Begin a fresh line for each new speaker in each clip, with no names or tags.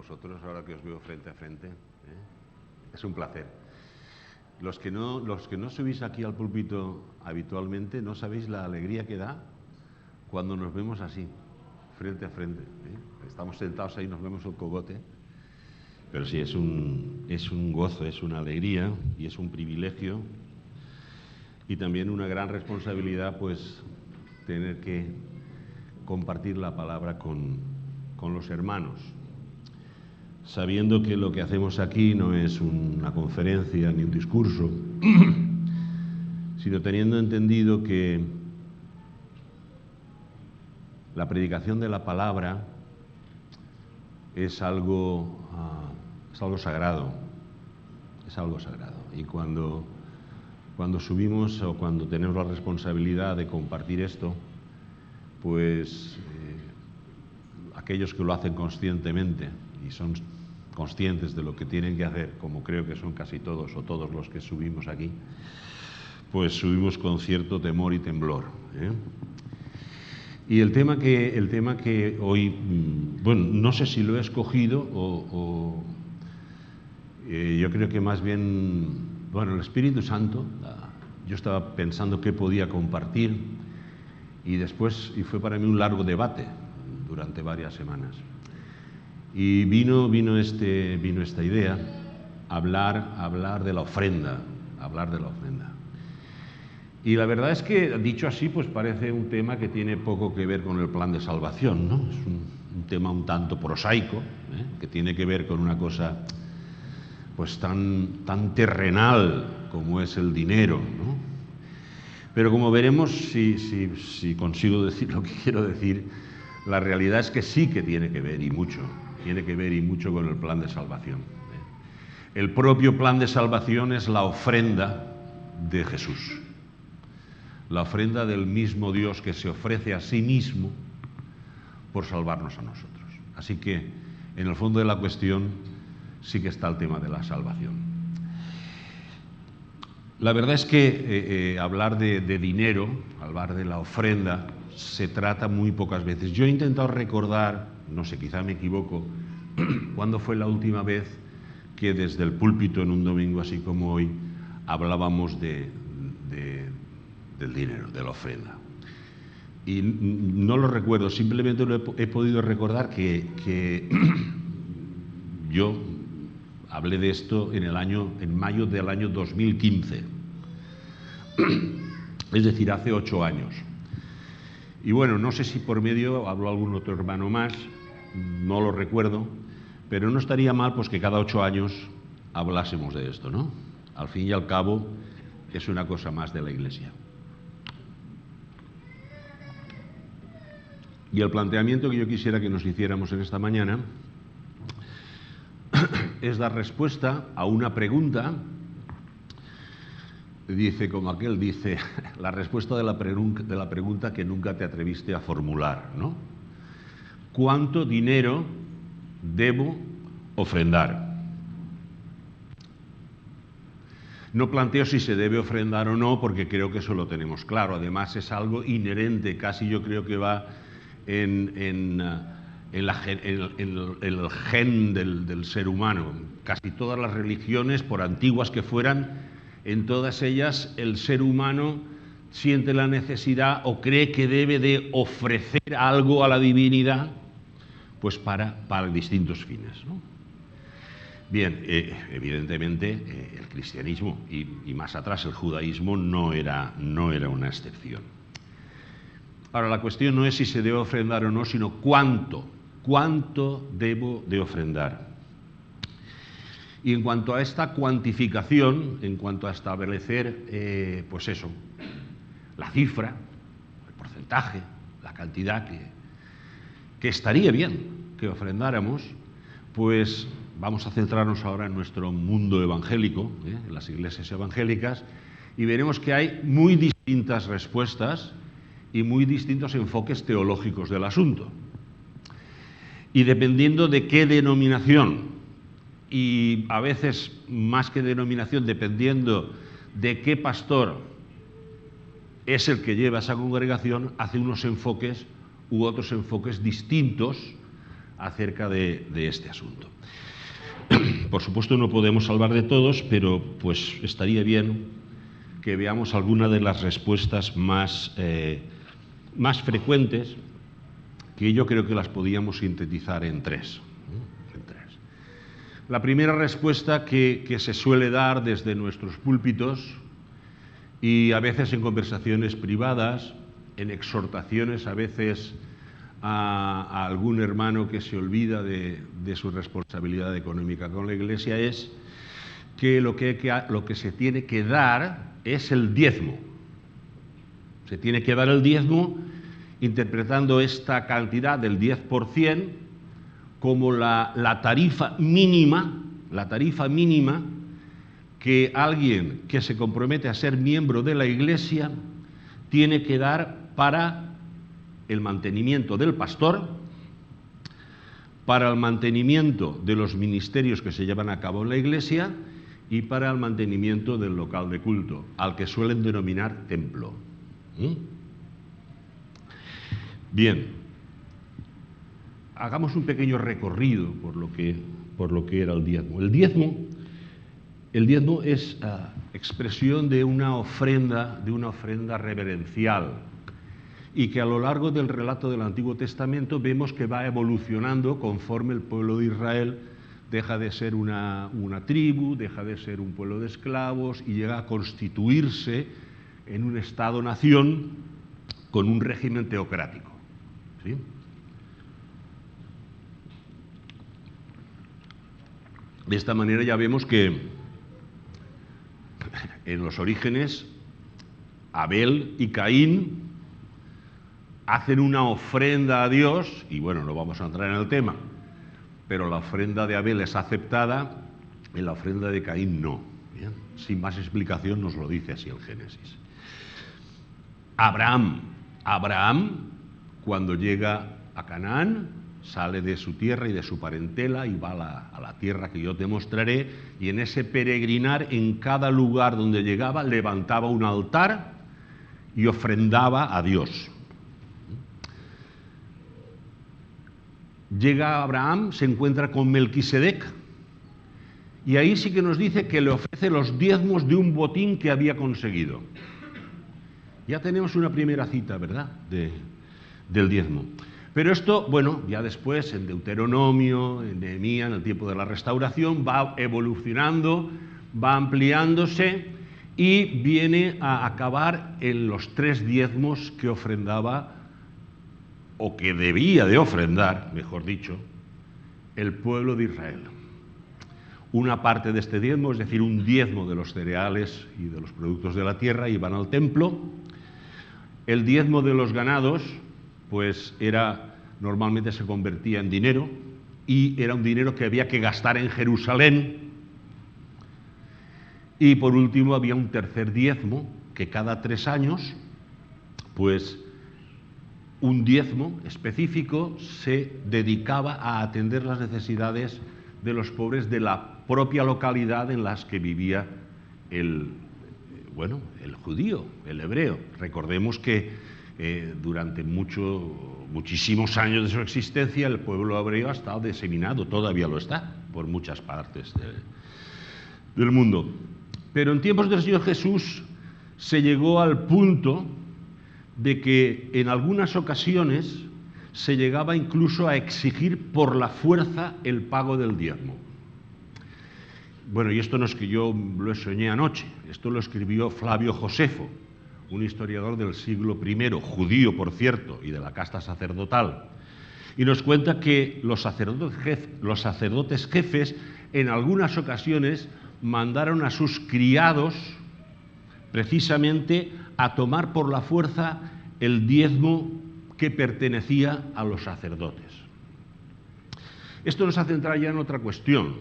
vosotros ahora que os veo frente a frente. Es un placer. Los que no subís aquí al púlpito habitualmente, no sabéis la alegría que da cuando nos vemos así, frente a frente. Estamos sentados ahí, nos vemos el cogote. Pero sí, es un gozo, es una alegría y es un privilegio y también una gran responsabilidad, pues, tener que compartir la palabra con los hermanos, sabiendo que lo que hacemos aquí no es una conferencia ni un discurso, sino teniendo entendido que la predicación de la palabra es algo sagrado, es algo sagrado. Y cuando subimos o cuando tenemos la responsabilidad de compartir esto, pues aquellos que lo hacen conscientemente y son conscientes de lo que tienen que hacer, como creo que son casi todos o todos los que subimos aquí, pues subimos con cierto temor y temblor. Y el tema que hoy, bueno, no sé si lo he escogido o yo creo que más bien, bueno, el Espíritu Santo, yo estaba pensando qué podía compartir y fue para mí un largo debate durante varias semanas. Y vino esta idea, hablar de la ofrenda, Y la verdad es que, dicho así, pues parece un tema que tiene poco que ver con el plan de salvación, ¿no? Es un tema un tanto prosaico, que tiene que ver con una cosa pues tan terrenal como es el dinero, ¿no? Pero como veremos, si consigo decir lo que quiero decir, la realidad es que sí que tiene que ver y mucho con el plan de salvación. El propio plan de salvación es la ofrenda de Jesús, la ofrenda del mismo Dios que se ofrece a sí mismo por salvarnos a nosotros. Así que, en el fondo de la cuestión, sí que está el tema de la salvación. La verdad es que hablar de dinero, hablar de la ofrenda, se trata muy pocas veces. Yo he intentado recordar, no sé, quizá me equivoco, cuándo fue la última vez que desde el púlpito en un domingo así como hoy hablábamos del dinero, de la ofrenda. Y no lo recuerdo, simplemente he podido recordar que yo hablé de esto en mayo del año 2015, es decir, hace 8 años. Y bueno, no sé si por medio habló algún otro hermano más, no lo recuerdo, pero no estaría mal pues que cada 8 años hablásemos de esto, ¿no? Al fin y al cabo es una cosa más de la Iglesia. Y el planteamiento que yo quisiera que nos hiciéramos en esta mañana es dar respuesta a una pregunta, dice como aquel dice, la respuesta de la pregunta que nunca te atreviste a formular, ¿no? ¿Cuánto dinero debo ofrendar? No planteo si se debe ofrendar o no, porque creo que eso lo tenemos claro. Además, es algo inherente, casi yo creo que va en el gen del ser humano. Casi todas las religiones, por antiguas que fueran, en todas ellas el ser humano siente la necesidad o cree que debe de ofrecer algo a la divinidad, pues para distintos fines, ¿no? Bien, evidentemente el cristianismo y más atrás el judaísmo no era una excepción. Ahora, la cuestión no es si se debe ofrendar o no, sino cuánto debo de ofrendar. Y en cuanto a esta cuantificación, en cuanto a establecer, pues eso, la cifra, el porcentaje, la cantidad que estaría bien que ofrendáramos, pues vamos a centrarnos ahora en nuestro mundo evangélico, en las iglesias evangélicas, y veremos que hay muy distintas respuestas y muy distintos enfoques teológicos del asunto. Y dependiendo de qué denominación, y a veces más que denominación, dependiendo de qué pastor es el que lleva esa congregación, hace unos enfoques u otros enfoques distintos acerca de este asunto. Por supuesto no podemos salvar de todos, pero pues estaría bien que veamos algunas de las respuestas más frecuentes, que yo creo que las podíamos sintetizar en tres. La primera respuesta que se suele dar desde nuestros púlpitos y a veces en conversaciones privadas, en exhortaciones a veces a algún hermano que se olvida de su responsabilidad económica con la Iglesia, es que lo que se tiene que dar es el diezmo. Se tiene que dar el diezmo interpretando esta cantidad del 10% como la tarifa mínima que alguien que se compromete a ser miembro de la Iglesia tiene que dar para el mantenimiento del pastor, para el mantenimiento de los ministerios que se llevan a cabo en la Iglesia y para el mantenimiento del local de culto, al que suelen denominar templo. Bien, hagamos un pequeño recorrido por lo que era el diezmo. El diezmo es expresión de una ofrenda reverencial, y que a lo largo del relato del Antiguo Testamento vemos que va evolucionando conforme el pueblo de Israel deja de ser una tribu, deja de ser un pueblo de esclavos y llega a constituirse en un Estado-nación con un régimen teocrático. ¿Sí? De esta manera ya vemos que en los orígenes Abel y Caín hacen una ofrenda a Dios, y bueno, no vamos a entrar en el tema, pero la ofrenda de Abel es aceptada y la ofrenda de Caín no. Bien, sin más explicación nos lo dice así el Génesis. Abraham, cuando llega a Canaán, sale de su tierra y de su parentela y va a la tierra que yo te mostraré, y en ese peregrinar, en cada lugar donde llegaba, levantaba un altar y ofrendaba a Dios. Llega Abraham, se encuentra con Melquisedec, y ahí sí que nos dice que le ofrece los diezmos de un botín que había conseguido. Ya tenemos una primera cita, ¿verdad?, del diezmo. Pero esto, bueno, ya después en Deuteronomio, en Nehemías, en el tiempo de la restauración, va evolucionando, va ampliándose y viene a acabar en los 3 diezmos que ofrendaba, o que debía de ofrendar, mejor dicho, el pueblo de Israel. Una parte de este diezmo, es decir, un diezmo de los cereales y de los productos de la tierra, iban al templo. El diezmo de los ganados, pues normalmente se convertía en dinero, y era un dinero que había que gastar en Jerusalén. Y por último había un tercer diezmo, que cada 3 años, pues un diezmo específico se dedicaba a atender las necesidades de los pobres de la propia localidad en las que vivía el judío, el hebreo. Recordemos que durante muchísimos años de su existencia el pueblo hebreo ha estado diseminado, todavía lo está, por muchas partes del mundo. Pero en tiempos del Señor Jesús se llegó al punto de que en algunas ocasiones se llegaba incluso a exigir por la fuerza el pago del diezmo. Bueno, y esto no es que yo lo soñé anoche, esto lo escribió Flavio Josefo, un historiador del siglo I, judío por cierto, y de la casta sacerdotal, y nos cuenta que los sacerdotes jefes en algunas ocasiones mandaron a sus criados precisamente a tomar por la fuerza el diezmo que pertenecía a los sacerdotes. Esto nos hace entrar ya en otra cuestión.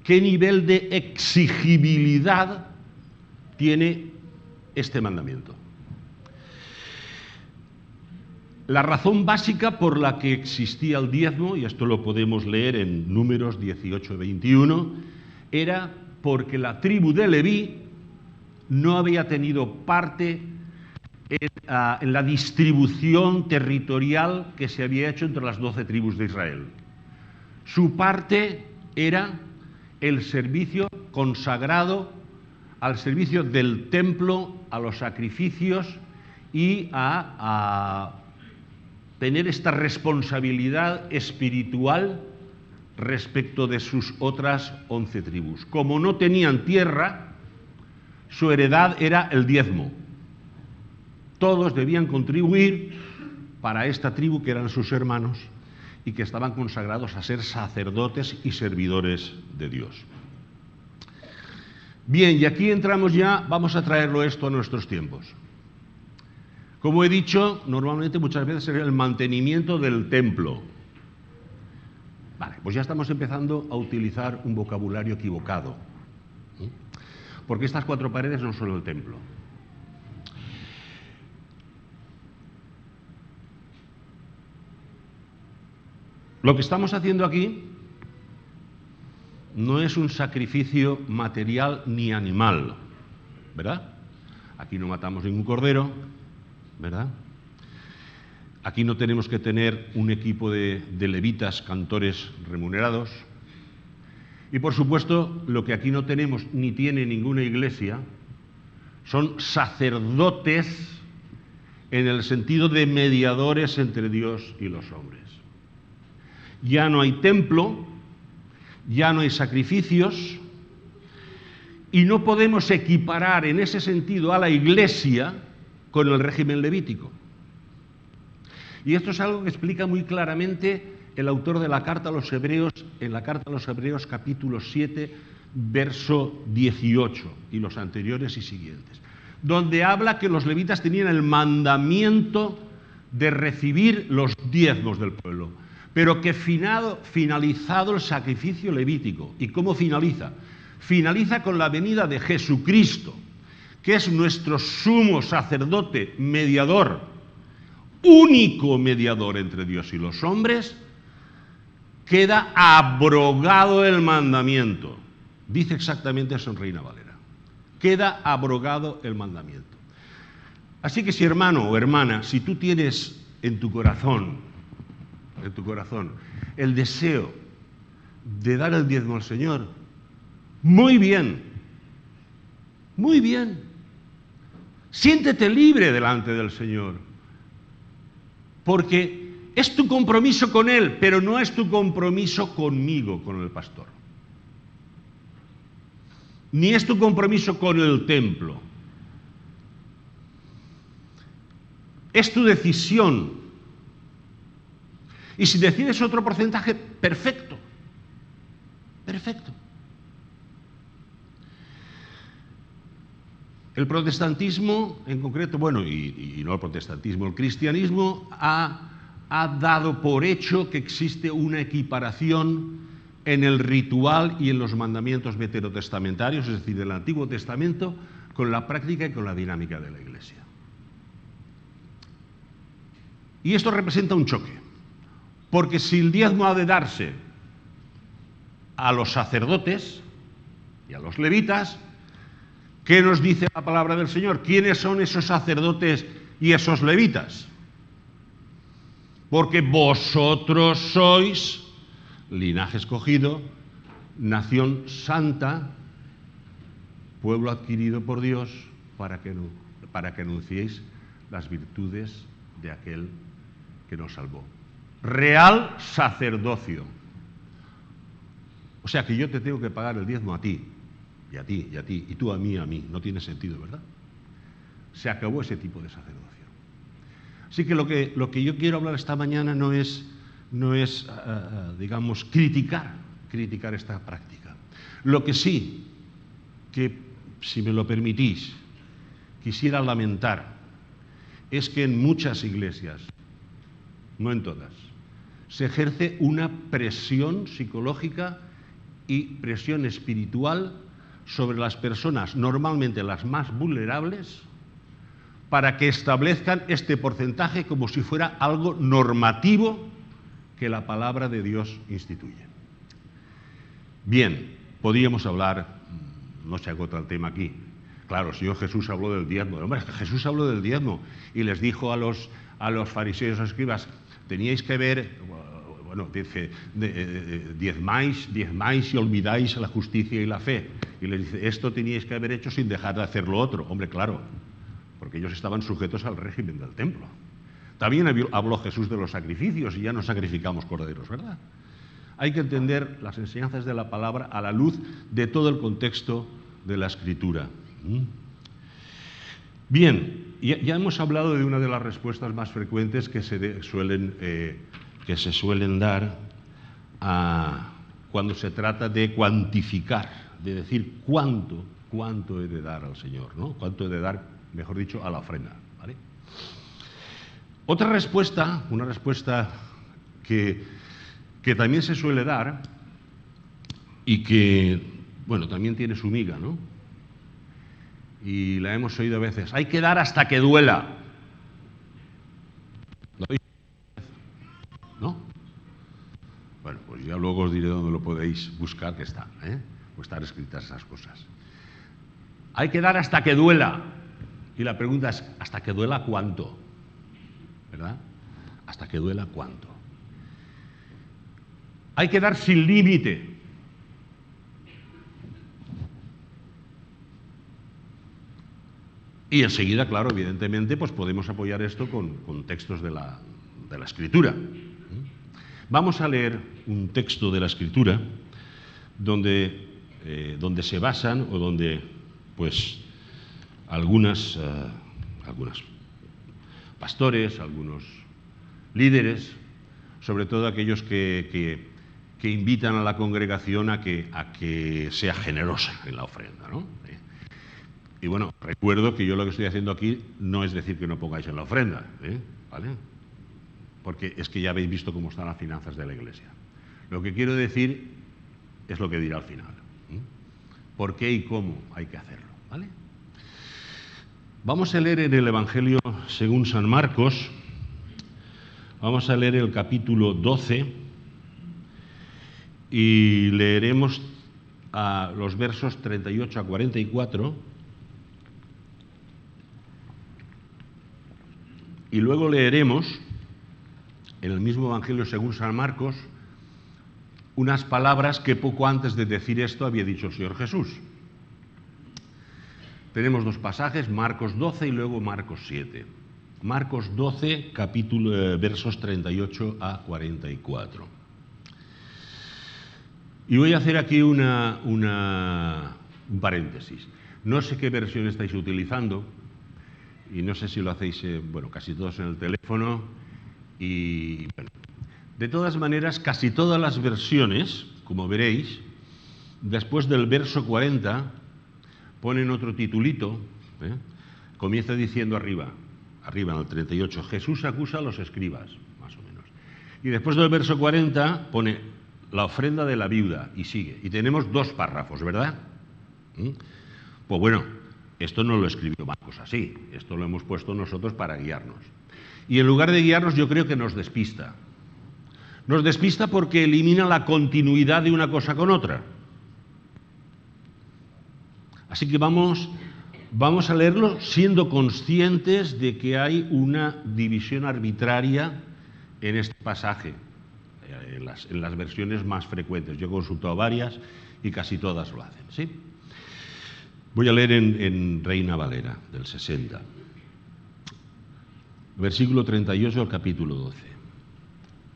¿Qué nivel de exigibilidad tiene este mandamiento? La razón básica por la que existía el diezmo, y esto lo podemos leer en Números 18-21, era porque la tribu de Leví no había tenido parte en la distribución territorial que se había hecho entre las 12 tribus de Israel. Su parte era el servicio consagrado al servicio del templo, a los sacrificios y a tener esta responsabilidad espiritual respecto de sus otras 11 tribus. Como no tenían tierra, su heredad era el diezmo. Todos debían contribuir para esta tribu que eran sus hermanos y que estaban consagrados a ser sacerdotes y servidores de Dios. Bien, y aquí entramos ya, vamos a traerlo esto a nuestros tiempos. Como he dicho, normalmente muchas veces es el mantenimiento del templo. Vale, pues ya estamos empezando a utilizar un vocabulario equivocado. Porque estas 4 paredes no son el templo. Lo que estamos haciendo aquí no es un sacrificio material ni animal, ¿verdad? Aquí no matamos ningún cordero, ¿verdad? Aquí no tenemos que tener un equipo de levitas, cantores remunerados. Y por supuesto, lo que aquí no tenemos ni tiene ninguna iglesia son sacerdotes en el sentido de mediadores entre Dios y los hombres. Ya no hay templo, ya no hay sacrificios, y no podemos equiparar en ese sentido a la iglesia con el régimen levítico. Y esto es algo que explica muy claramente el autor de la carta a los Hebreos, en la carta a los Hebreos capítulo 7, verso 18, y los anteriores y siguientes, donde habla que los levitas tenían el mandamiento de recibir los diezmos del pueblo, pero que finalizado el sacrificio levítico. ¿Y cómo finaliza? Finaliza con la venida de Jesucristo, que es nuestro sumo sacerdote, mediador, único mediador entre Dios y los hombres. Queda abrogado el mandamiento. Dice exactamente eso en Reina Valera. Queda abrogado el mandamiento. Así que si hermano o hermana, si tú tienes en tu corazón el deseo de dar el diezmo al Señor, muy bien, muy bien. Siéntete libre delante del Señor, porque es tu compromiso con Él, pero no es tu compromiso conmigo, con el pastor. Ni es tu compromiso con el templo. Es tu decisión. Y si decides otro porcentaje, perfecto. Perfecto. El protestantismo, en concreto, bueno, y no el protestantismo, el cristianismo ha dado por hecho que existe una equiparación en el ritual y en los mandamientos veterotestamentarios, es decir, del Antiguo Testamento, con la práctica y con la dinámica de la Iglesia. Y esto representa un choque, porque si el diezmo ha de darse a los sacerdotes y a los levitas, ¿qué nos dice la palabra del Señor? ¿Quiénes son esos sacerdotes y esos levitas? Porque vosotros sois linaje escogido, nación santa, pueblo adquirido por Dios, para que anunciéis las virtudes de aquel que nos salvó. Real sacerdocio. O sea que yo te tengo que pagar el diezmo a ti, y a ti, y a ti, y tú a mí, No tiene sentido, ¿verdad? Se acabó ese tipo de sacerdocio. Así que lo que yo quiero hablar esta mañana no es digamos, criticar esta práctica. Lo que sí, que si me lo permitís, quisiera lamentar, es que en muchas iglesias, no en todas, se ejerce una presión psicológica y presión espiritual sobre las personas, normalmente las más vulnerables, para que establezcan este porcentaje como si fuera algo normativo que la palabra de Dios instituye. Bien, podríamos hablar, no se agota el tema aquí. Claro, el Señor Jesús habló del diezmo. Hombre, Jesús habló del diezmo y les dijo a los fariseos y escribas, teníais que ver, bueno, dice, diezmáis y olvidáis la justicia y la fe. Y les dice, esto teníais que haber hecho sin dejar de hacer lo otro. Hombre, claro, porque ellos estaban sujetos al régimen del templo. También habló Jesús de los sacrificios y ya no sacrificamos corderos, ¿verdad? Hay que entender las enseñanzas de la palabra a la luz de todo el contexto de la Escritura. Bien, ya hemos hablado de una de las respuestas más frecuentes que se suelen dar cuando se trata de cuantificar, de decir cuánto he de dar al Señor, ¿no? Cuánto he de dar, mejor dicho, a la ofrenda, ¿vale? Otra respuesta, una respuesta que también se suele dar y que, bueno, también tiene su miga, ¿no? Y la hemos oído a veces, hay que dar hasta que duela. ¿Lo oís? ¿No? Bueno, pues ya luego os diré dónde lo podéis buscar, que está, o están escritas esas cosas. Hay que dar hasta que duela. Y la pregunta es, ¿hasta que duela cuánto? ¿Verdad? ¿Hasta que duela cuánto? Hay que dar sin límite. Y enseguida, claro, evidentemente, pues podemos apoyar esto con textos de la Escritura. Vamos a leer un texto de la Escritura donde se basan o donde, pues, algunos pastores, algunos líderes, sobre todo aquellos que invitan a la congregación a que sea generosa en la ofrenda, ¿no? Y bueno, recuerdo que yo lo que estoy haciendo aquí no es decir que no pongáis en la ofrenda, ¿vale? Porque es que ya habéis visto cómo están las finanzas de la Iglesia. Lo que quiero decir es lo que diré al final. ¿Por qué y cómo hay que hacerlo? ¿Vale? Vamos a leer en el Evangelio según San Marcos, vamos a leer el capítulo 12 y leeremos a los versos 38 a 44 y luego leeremos en el mismo Evangelio según San Marcos unas palabras que poco antes de decir esto había dicho el Señor Jesús. Tenemos dos pasajes, Marcos 12 y luego Marcos 7. Marcos 12, versos 38 a 44. Y voy a hacer aquí un paréntesis. No sé qué versión estáis utilizando y no sé si lo hacéis, bueno, casi todos en el teléfono. Y bueno, de todas maneras, casi todas las versiones, como veréis, después del verso 40, ponen otro titulito, comienza diciendo arriba en el 38, Jesús acusa a los escribas, más o menos. Y después del verso 40 pone la ofrenda de la viuda y sigue. Y tenemos dos párrafos, ¿verdad? Pues bueno, esto no lo escribió Marcos así, esto lo hemos puesto nosotros para guiarnos. Y en lugar de guiarnos yo creo que nos despista. Nos despista porque elimina la continuidad de una cosa con otra. Así que vamos a leerlo siendo conscientes de que hay una división arbitraria en este pasaje, en las versiones más frecuentes. Yo he consultado varias y casi todas lo hacen, ¿sí? Voy a leer en Reina Valera, del 60. Versículo 38 del capítulo 12.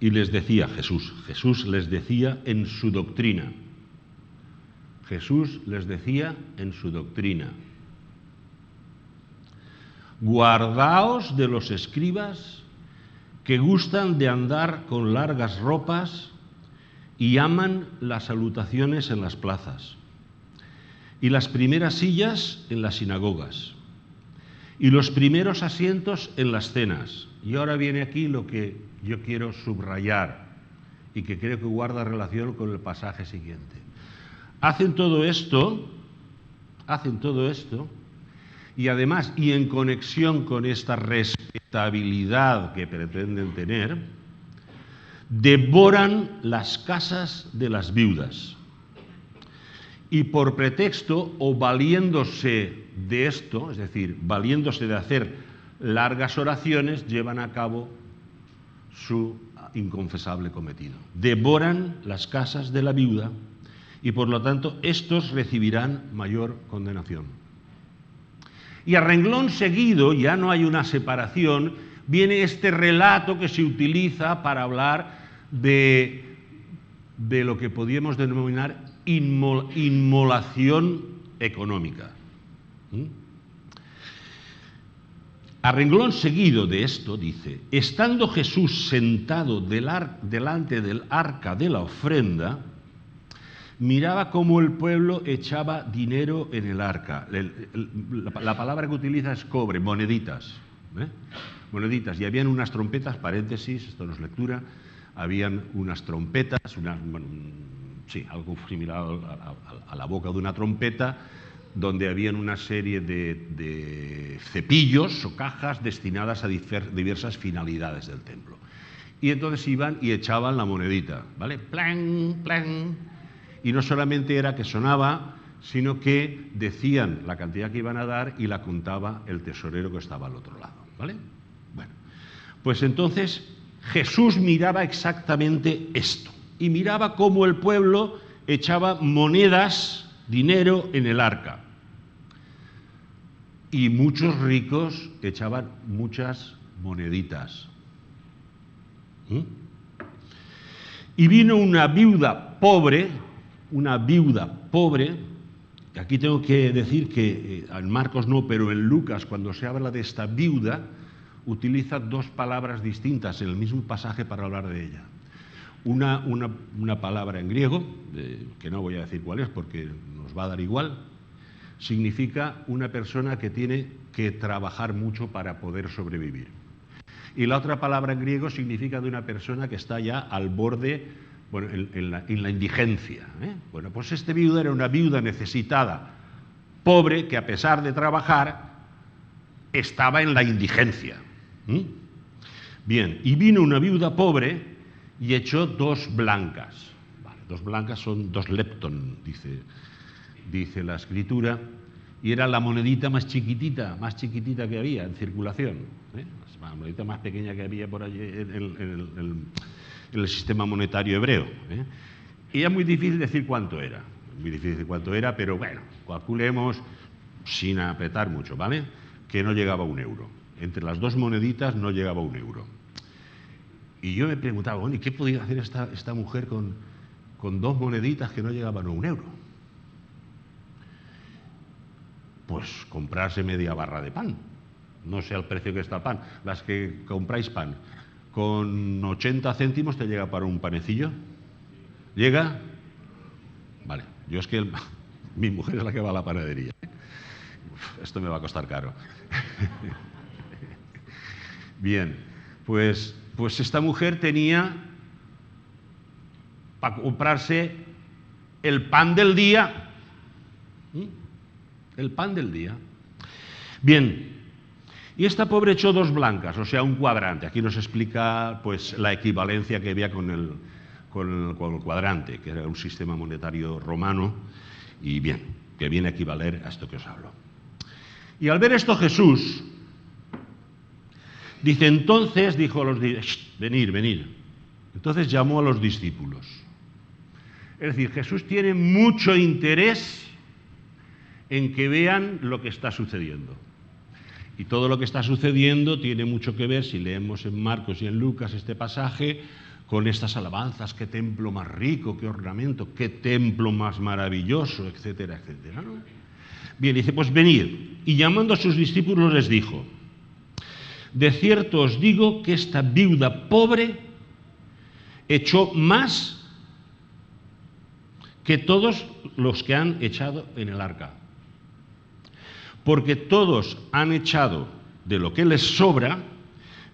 Y les decía Jesús les decía en su doctrina. Jesús les decía en su doctrina. Guardaos de los escribas que gustan de andar con largas ropas y aman las salutaciones en las plazas y las primeras sillas en las sinagogas y los primeros asientos en las cenas. Y ahora viene aquí lo que yo quiero subrayar y que creo que guarda relación con el pasaje siguiente. Hacen todo esto y además, y en conexión con esta respetabilidad que pretenden tener, devoran las casas de las viudas. Y por pretexto o valiéndose de esto, es decir, valiéndose de hacer largas oraciones, llevan a cabo su inconfesable cometido. Devoran las casas de la viuda y por lo tanto estos recibirán mayor condenación. Y a renglón seguido, ya no hay una separación, viene este relato que se utiliza para hablar de lo que podríamos denominar inmolación económica. A renglón seguido de esto dice: estando Jesús sentado delante del arca de la ofrenda, miraba cómo el pueblo echaba dinero en el arca. La palabra que utiliza es cobre, moneditas. Moneditas. Y habían unas trompetas, paréntesis, esto no es lectura, habían unas trompetas, algo similar a la boca de una trompeta, donde habían una serie de cepillos o cajas destinadas a diversas finalidades del templo. Y entonces iban y echaban la monedita, ¿vale? ¡Plan, plan! Y no solamente era que sonaba, sino que decían la cantidad que iban a dar y la contaba el tesorero que estaba al otro lado, ¿vale? Bueno, pues entonces Jesús miraba exactamente esto y miraba cómo el pueblo echaba monedas, dinero en el arca. Y muchos ricos echaban muchas moneditas. Y vino una viuda pobre, que aquí tengo que decir que en Marcos no, pero en Lucas, cuando se habla de esta viuda, utiliza dos palabras distintas en el mismo pasaje para hablar de ella. Una palabra en griego, que no voy a decir cuál es porque nos va a dar igual, significa una persona que tiene que trabajar mucho para poder sobrevivir. Y la otra palabra en griego significa de una persona que está ya al borde, bueno, en la indigencia. Bueno, pues este viuda era una viuda necesitada, pobre, que a pesar de trabajar, estaba en la indigencia. Bien, y vino una viuda pobre y echó 2 blancas. Vale, 2 blancas son 2 lepton, dice la escritura, y era la monedita más chiquitita que había en circulación, la monedita más pequeña que había por allí en el sistema monetario hebreo. Y es muy difícil decir cuánto era, pero bueno, calculemos sin apretar mucho, ¿vale? Que no llegaba a 1 euro. Entre las 2 moneditas no llegaba a 1 euro. Y yo me preguntaba, bueno, ¿y qué podía hacer esta mujer con 2 moneditas que no llegaban a 1 euro? Pues comprarse media barra de pan. No sé al precio que está el pan. Las que compráis pan, con 80 céntimos te llega para un panecillo. ¿Llega? Vale. Yo es que mi mujer es la que va a la panadería. Esto me va a costar caro. Bien, pues esta mujer tenía para comprarse el pan del día. El pan del día. Bien, y esta pobre echó 2 blancas, o sea, un cuadrante. Aquí nos explica pues la equivalencia que había con el cuadrante, que era un sistema monetario romano, y bien, que viene a equivaler a esto que os hablo. Y al ver esto Jesús dice, entonces dijo a los discípulos, venid. Entonces llamó a los discípulos. Es decir, Jesús tiene mucho interés en que vean lo que está sucediendo. Y todo lo que está sucediendo tiene mucho que ver, si leemos en Marcos y en Lucas este pasaje, con estas alabanzas, qué templo más rico, qué ornamento, qué templo más maravilloso, etcétera, etcétera, ¿no? Bien, dice, pues venid. Y llamando a sus discípulos les dijo, de cierto os digo que esta viuda pobre echó más que todos los que han echado en el arca. Porque todos han echado de lo que les sobra,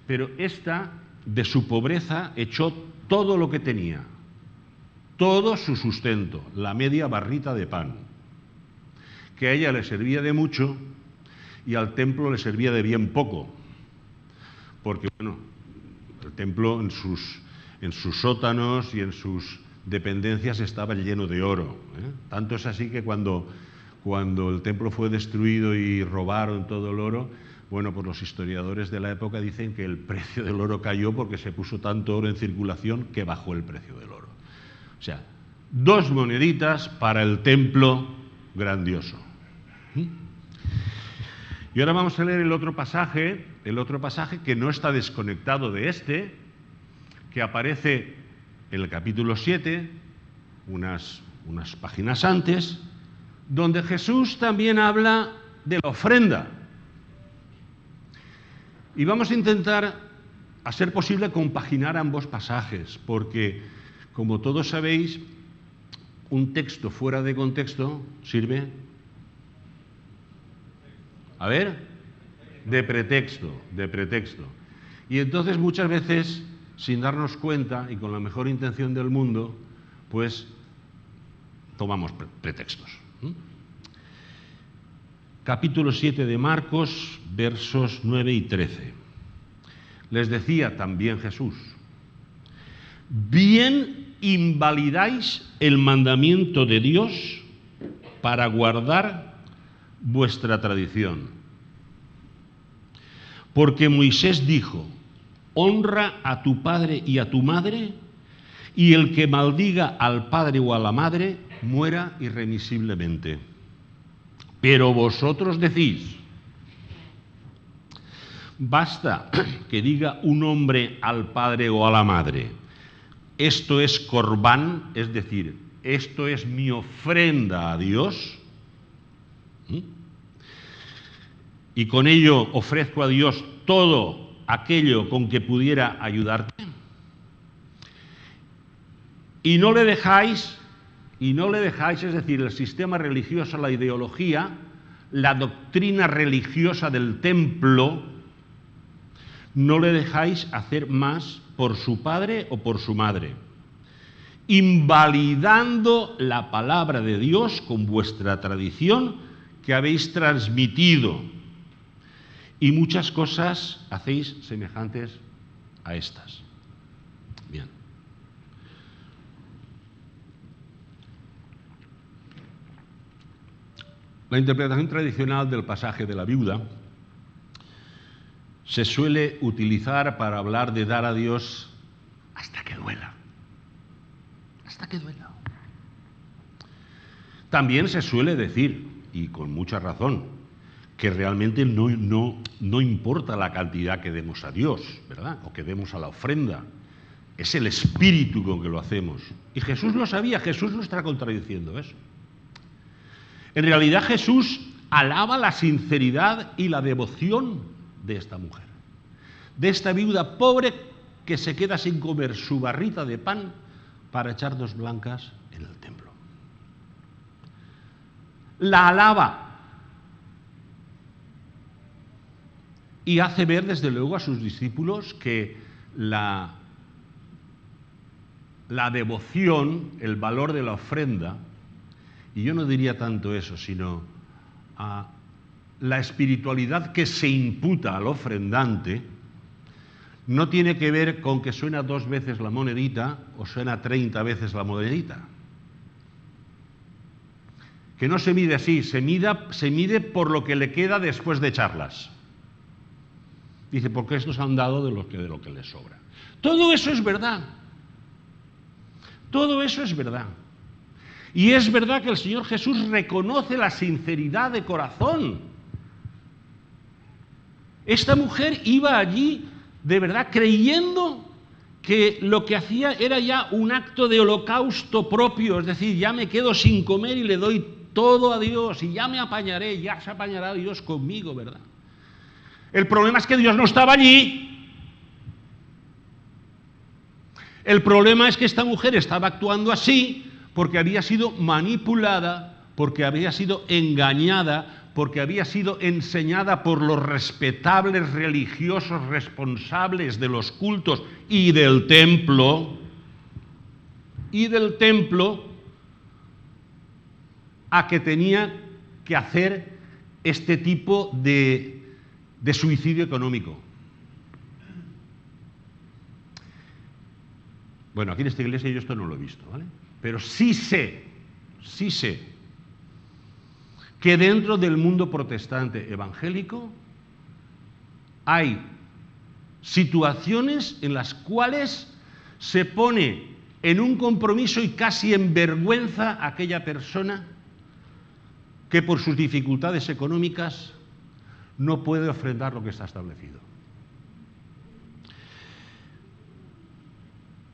pero esta de su pobreza echó todo lo que tenía, todo su sustento, la media barrita de pan, que a ella le servía de mucho y al templo le servía de bien poco, porque bueno, el templo en sus sótanos y en sus dependencias estaba lleno de oro. Tanto es así que cuando el templo fue destruido y robaron todo el oro, Bueno, pues los historiadores de la época dicen que el precio del oro cayó porque se puso tanto oro en circulación que bajó el precio del oro. O sea, 2 moneditas para el templo grandioso. Y ahora vamos a leer el otro pasaje que no está desconectado de este, que aparece en el capítulo 7, unas páginas antes, donde Jesús también habla de la ofrenda. Y vamos a intentar, a ser posible, compaginar ambos pasajes, porque, como todos sabéis, un texto fuera de contexto sirve, a ver, de pretexto. Y entonces muchas veces, sin darnos cuenta y con la mejor intención del mundo, pues tomamos pretextos. Capítulo 7 de Marcos, versos 9 y 13. Les decía también Jesús: bien invalidáis el mandamiento de Dios para guardar vuestra tradición. Porque Moisés dijo: honra a tu padre y a tu madre, y el que maldiga al padre o a la madre muera irremisiblemente. Pero vosotros decís: basta que diga un hombre al padre o a la madre, esto es corbán, es decir, esto es mi ofrenda a Dios, y con ello ofrezco a Dios todo aquello con que pudiera ayudarte, y no le dejáis, es decir, el sistema religioso, la ideología, la doctrina religiosa del templo, no le dejáis hacer más por su padre o por su madre, invalidando la palabra de Dios con vuestra tradición que habéis transmitido. Y muchas cosas hacéis semejantes a estas. Bien. La interpretación tradicional del pasaje de la viuda se suele utilizar para hablar de dar a Dios hasta que duela. Hasta que duela. También se suele decir, y con mucha razón, que realmente no importa la cantidad que demos a Dios, ¿verdad? O que demos a la ofrenda. Es el espíritu con que lo hacemos. Y Jesús lo sabía, Jesús no está contradiciendo eso. En realidad Jesús alaba la sinceridad y la devoción de esta mujer, de esta viuda pobre que se queda sin comer su barrita de pan para echar 2 blancas en el templo. La alaba y hace ver desde luego a sus discípulos que la devoción, el valor de la ofrenda, y yo no diría tanto eso, sino la espiritualidad que se imputa al ofrendante, no tiene que ver con que suena 2 veces la monedita o suena 30 veces la monedita. Que no se mide así, se mide por lo que le queda después de echarlas. Dice, porque estos han dado de lo que les sobra. Todo eso es verdad. Todo eso es verdad. Y es verdad que el Señor Jesús reconoce la sinceridad de corazón. Esta mujer iba allí de verdad creyendo que lo que hacía era ya un acto de holocausto propio, es decir, ya me quedo sin comer y le doy todo a Dios y ya me apañaré, ya se apañará Dios conmigo, ¿verdad? El problema es que Dios no estaba allí. El problema es que esta mujer estaba actuando así porque había sido manipulada, porque había sido engañada, porque había sido enseñada por los respetables religiosos responsables de los cultos y del templo, a que tenía que hacer este tipo de suicidio económico. Bueno, aquí en esta iglesia yo esto no lo he visto, ¿vale? Pero sí sé que dentro del mundo protestante evangélico hay situaciones en las cuales se pone en un compromiso y casi en vergüenza a aquella persona que por sus dificultades económicas no puede ofrendar lo que está establecido.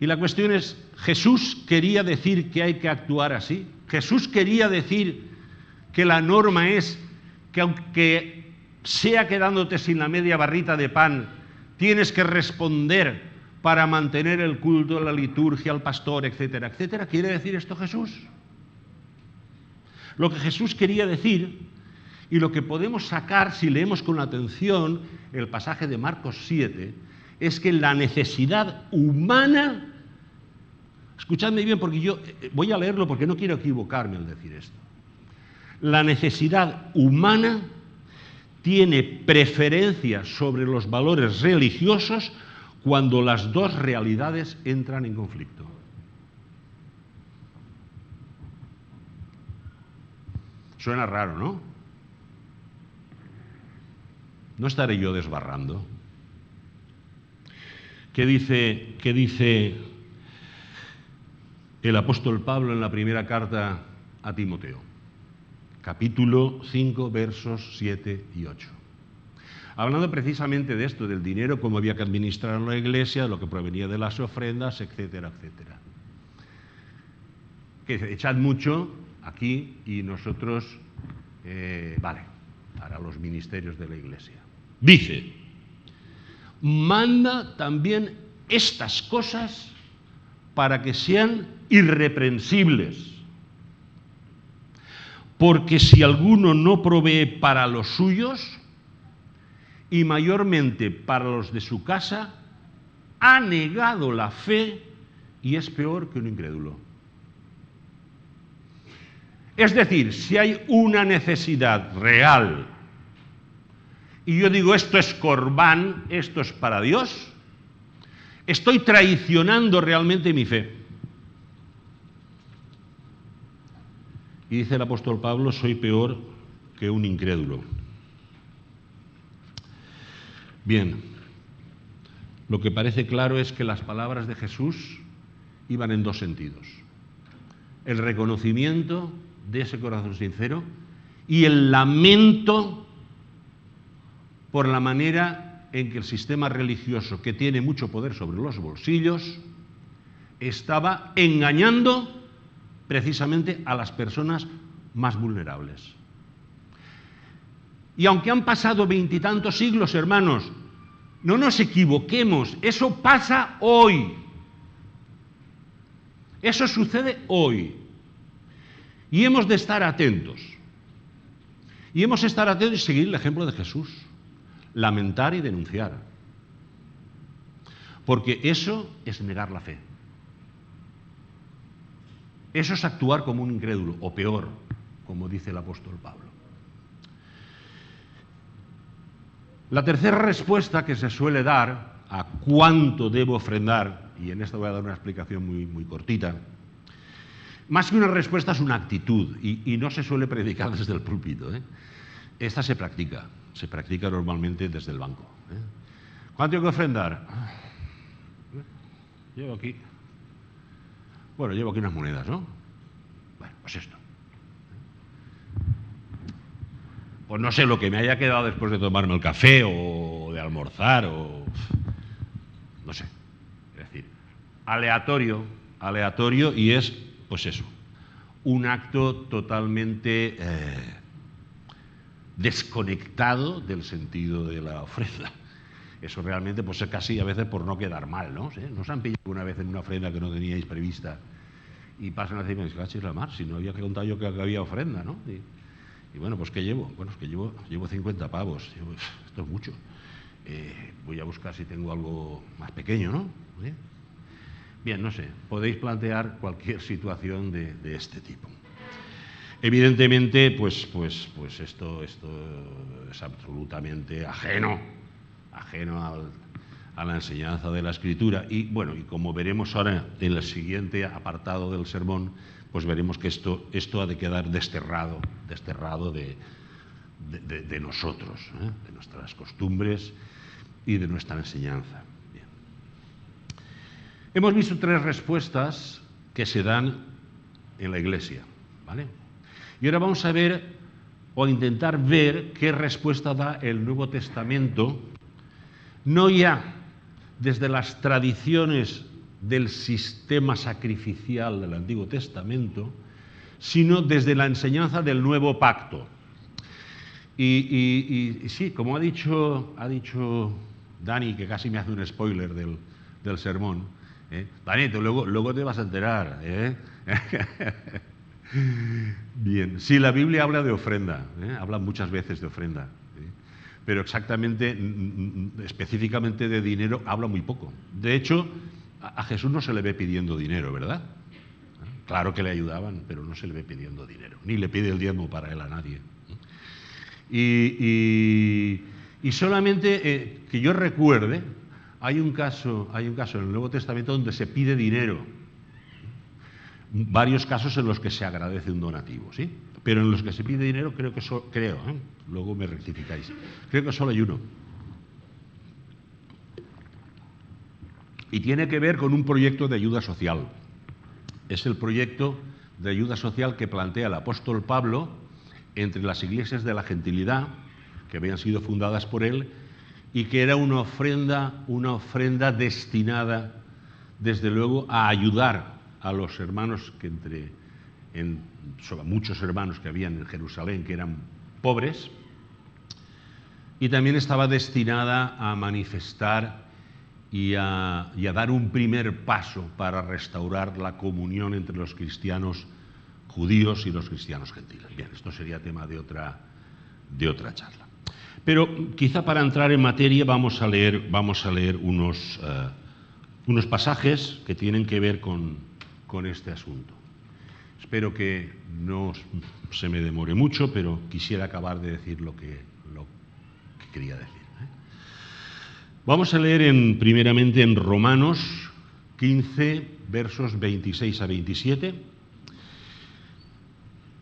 Y la cuestión es, ¿Jesús quería decir que hay que actuar así? ¿Jesús quería decir que la norma es que aunque sea quedándote sin la media barrita de pan, tienes que responder para mantener el culto, la liturgia, al pastor, etcétera, etcétera? ¿Quiere decir esto Jesús? Lo que Jesús quería decir, y lo que podemos sacar si leemos con atención el pasaje de Marcos 7, es que la necesidad humana, escuchadme bien porque yo voy a leerlo porque no quiero equivocarme al decir esto, la necesidad humana tiene preferencia sobre los valores religiosos cuando las dos realidades entran en conflicto. Suena raro, ¿no? No estaré yo desbarrando. ¿Qué dice el apóstol Pablo en la primera carta a Timoteo? Capítulo 5, versos 7 y 8. Hablando precisamente de esto, del dinero, cómo había que administrar en la iglesia, lo que provenía de las ofrendas, etcétera, etcétera. Que echad mucho aquí y nosotros, para los ministerios de la iglesia. Dice, manda también estas cosas para que sean irreprensibles. Porque si alguno no provee para los suyos, y mayormente para los de su casa, ha negado la fe y es peor que un incrédulo. Es decir, si hay una necesidad real, y yo digo esto es corbán, esto es para Dios, estoy traicionando realmente mi fe. Y dice el apóstol Pablo, soy peor que un incrédulo. Bien, lo que parece claro es que las palabras de Jesús iban en dos sentidos. El reconocimiento de ese corazón sincero y el lamento por la manera en que el sistema religioso, que tiene mucho poder sobre los bolsillos, estaba engañando precisamente a las personas más vulnerables. Y aunque han pasado 20 y tantos siglos, hermanos, no nos equivoquemos, eso pasa hoy. Eso sucede hoy. Y hemos de estar atentos. Y hemos de estar atentos y seguir el ejemplo de Jesús. Lamentar y denunciar. Porque eso es negar la fe. Eso es actuar como un incrédulo, o peor, como dice el apóstol Pablo. La tercera respuesta que se suele dar a cuánto debo ofrendar, y en esto voy a dar una explicación muy cortita, más que una respuesta es una actitud, y no se suele predicar desde el púlpito. Esta se practica normalmente desde el banco. ¿Cuánto tengo que ofrendar? Llevo aquí unas monedas, ¿no? Bueno, pues esto. Pues no sé lo que me haya quedado después de tomarme el café o de almorzar o... no sé. Es decir, aleatorio y es, pues eso, un acto totalmente desconectado del sentido de la ofrenda. Eso realmente pues es casi a veces por no quedar mal, ¿no? ¿Sí? ¿Nos han pillado una vez en una ofrenda que no teníais prevista y pasan a decirme, cachis la mar, si no había que contar yo que había ofrenda, ¿no? Y bueno, pues ¿qué llevo? Bueno, es que llevo 50 pavos. Esto es mucho. Voy a buscar si tengo algo más pequeño, ¿no? Bien, no sé. Podéis plantear cualquier situación de este tipo. Evidentemente, pues esto es absolutamente ajeno a la enseñanza de la Escritura. Y bueno, y como veremos ahora en el siguiente apartado del sermón, pues veremos que esto ha de quedar desterrado de nosotros, de nuestras costumbres y de nuestra enseñanza. Bien. Hemos visto tres respuestas que se dan en la Iglesia, ¿vale? Y ahora vamos a ver o a intentar ver qué respuesta da el Nuevo Testamento, no ya desde las tradiciones del sistema sacrificial del Antiguo Testamento, sino desde la enseñanza del Nuevo Pacto. Y sí, como ha dicho Dani, que casi me hace un spoiler del sermón, Dani, tú luego te vas a enterar, Bien, sí, la Biblia habla de ofrenda, habla muchas veces de ofrenda, pero exactamente, específicamente de dinero, habla muy poco. De hecho, a Jesús no se le ve pidiendo dinero, ¿verdad? Claro que le ayudaban, pero no se le ve pidiendo dinero, ni le pide el diezmo para él a nadie. Y solamente que yo recuerde, hay un caso en el Nuevo Testamento donde se pide dinero. Varios casos en los que se agradece un donativo, ¿sí? Pero en los que se pide dinero luego me rectificáis, creo que solo hay uno. Y tiene que ver con un proyecto de ayuda social. Es el proyecto de ayuda social que plantea el apóstol Pablo entre las iglesias de la gentilidad, que habían sido fundadas por él, y que era una ofrenda destinada, desde luego, a ayudar a los hermanos muchos hermanos que habían en Jerusalén, que eran pobres, y también estaba destinada a manifestar y a dar un primer paso para restaurar la comunión entre los cristianos judíos y los cristianos gentiles. Bien, esto sería tema de otra charla. Pero quizá para entrar en materia vamos a leer unos pasajes que tienen que ver con este asunto. Espero que no se me demore mucho, pero quisiera acabar de decir lo que quería decir. Vamos a leer primeramente en Romanos 15, versos 26 a 27,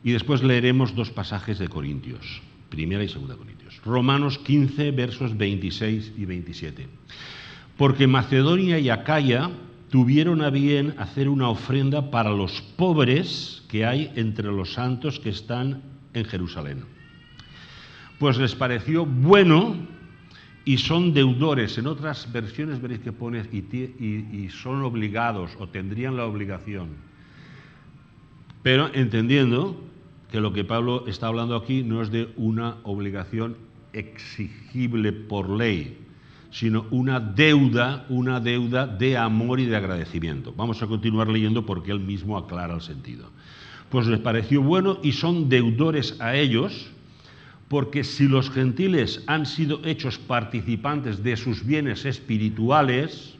y después leeremos dos pasajes de Corintios, Primera y Segunda Corintios. Romanos 15, versos 26 y 27. Porque Macedonia y Acaya tuvieron a bien hacer una ofrenda para los pobres que hay entre los santos que están en Jerusalén. Pues les pareció bueno y son deudores. En otras versiones veréis que pone y son obligados o tendrían la obligación. Pero entendiendo que lo que Pablo está hablando aquí no es de una obligación exigible por ley, sino una deuda de amor y de agradecimiento. Vamos a continuar leyendo porque él mismo aclara el sentido. Pues les pareció bueno y son deudores a ellos, porque si los gentiles han sido hechos participantes de sus bienes espirituales,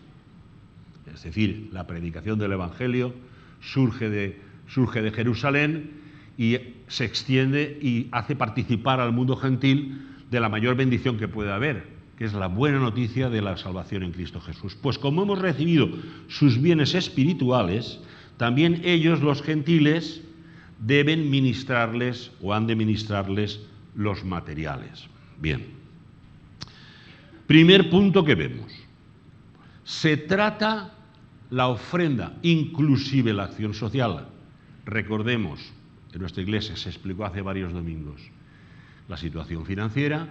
es decir, la predicación del Evangelio surge de Jerusalén y se extiende y hace participar al mundo gentil de la mayor bendición que puede haber, que es la buena noticia de la salvación en Cristo Jesús. Pues como hemos recibido sus bienes espirituales, también ellos, los gentiles, deben ministrarles o han de ministrarles los materiales. Bien. Primer punto que vemos. Se trata la ofrenda, inclusive la acción social. Recordemos, en nuestra iglesia se explicó hace varios domingos la situación financiera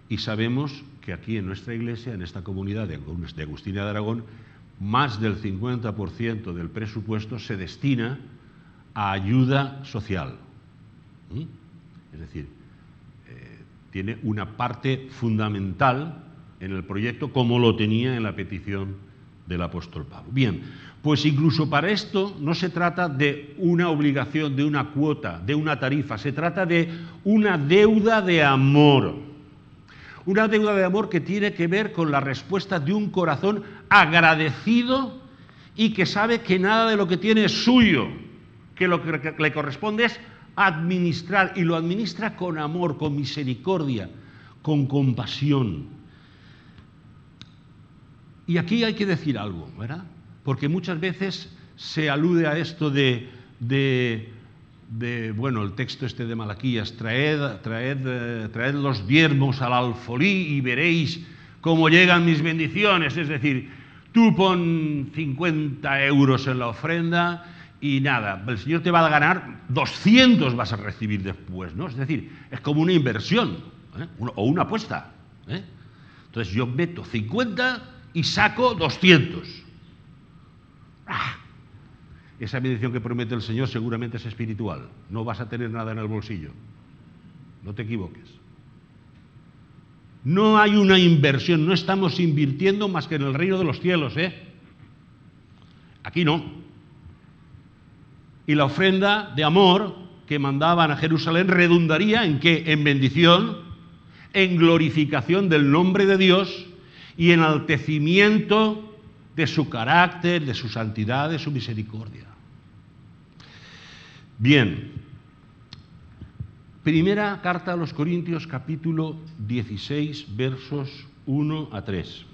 y sabemos que aquí en nuestra iglesia, en esta comunidad de Agustina de Aragón, más del 50% del presupuesto se destina a ayuda social. Es decir, tiene una parte fundamental en el proyecto como lo tenía en la petición del apóstol Pablo. Bien, pues incluso para esto no se trata de una obligación, de una cuota, de una tarifa, se trata de una deuda de amor. Una deuda de amor que tiene que ver con la respuesta de un corazón agradecido y que sabe que nada de lo que tiene es suyo, que lo que le corresponde es administrar, y lo administra con amor, con misericordia, con compasión. Y aquí hay que decir algo, ¿verdad? Porque muchas veces se alude a esto bueno, el texto este de Malaquías, traed los diezmos al alfolí y veréis como llegan mis bendiciones, es decir, tú pon 50 euros en la ofrenda y nada, el Señor te va a ganar 200 vas a recibir después, ¿no? Es decir, es como una inversión, ¿eh? O una apuesta, ¿eh? Entonces yo meto 50 y saco 200. ¡Ah! Esa bendición que promete el Señor seguramente es espiritual, no vas a tener nada en el bolsillo, no te equivoques. No hay una inversión, no estamos invirtiendo más que en el reino de los cielos, ¿eh? Aquí no. Y la ofrenda de amor que mandaban a Jerusalén redundaría en ¿qué? En bendición, en glorificación del nombre de Dios y enaltecimiento de su carácter, de su santidad, de su misericordia. Bien, primera carta a los Corintios, capítulo 16, versos 1 a 3.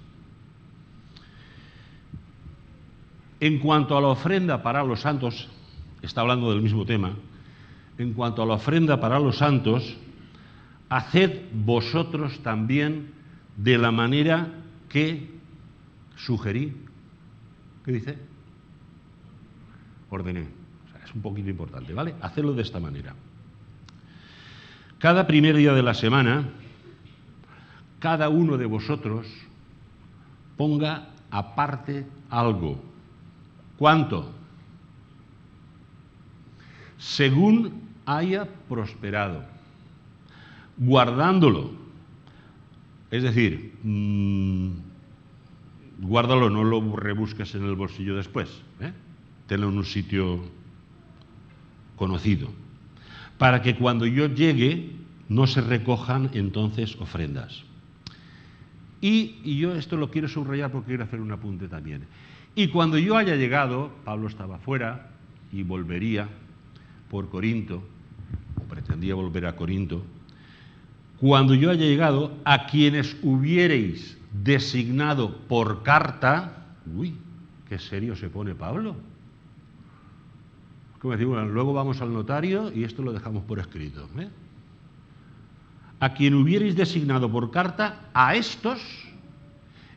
En cuanto a la ofrenda para los santos, está hablando del mismo tema, en cuanto a la ofrenda para los santos, haced vosotros también de la manera que sugerí. ¿Qué dice? Ordené. O sea, es un poquito importante, ¿vale? Hacedlo de esta manera. Cada primer día de la semana, cada uno de vosotros ponga aparte algo. ¿Cuánto? Según haya prosperado, guardándolo. Es decir, guárdalo, no lo rebusques en el bolsillo después, ¿eh? Tenlo en un sitio conocido, para que cuando yo llegue no se recojan entonces ofrendas. Y yo esto lo quiero subrayar porque quiero hacer un apunte también. Y cuando yo haya llegado, Pablo estaba fuera y volvería por Corinto, o pretendía volver a Corinto, cuando yo haya llegado, a quienes hubierais designado por carta, uy, qué serio se pone Pablo. Como decir, bueno, luego vamos al notario y esto lo dejamos por escrito, ¿eh? A quien hubierais designado por carta, a estos